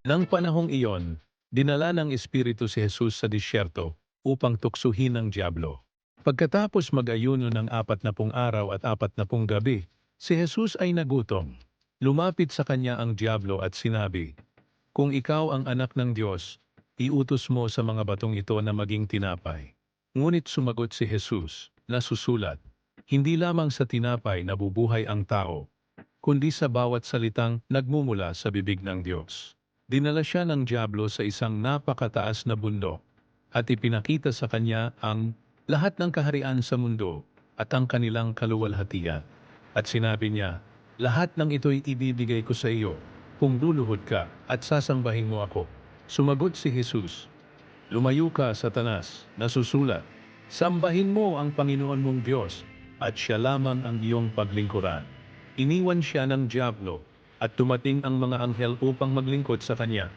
Nang panahong iyon, dinala ng Espiritu si Jesus sa disyerto upang tuksuhin ng dyablo. Pagkatapos mag-ayuno ng 40 araw at 40 gabi, si Jesus ay nagutom. Lumapit sa kanya ang dyablo at sinabi, "Kung ikaw ang anak ng Diyos, iutos mo sa mga batong ito na maging tinapay." Ngunit sumagot si Jesus, nasusulat, "Hindi lamang sa tinapay nabubuhay ang tao, kundi sa bawat salitang nagmumula sa bibig ng Diyos." Dinala siya ng dyablo sa isang napakataas na bundok at ipinakita sa kanya ang lahat ng kaharian sa mundo at ang kanilang kaluwalhatian. At sinabi niya, "Lahat ng ito'y ibibigay ko sa iyo kung luluhod ka at sasangbahin mo ako." Sumagot si Jesus, "Lumayo ka, Satanas, nasusulat, sambahin mo ang Panginoon mong Diyos at siya lamang ang iyong paglingkuran." Iniwan siya ng dyablo at dumating ang mga anghel upang maglingkod sa kanya.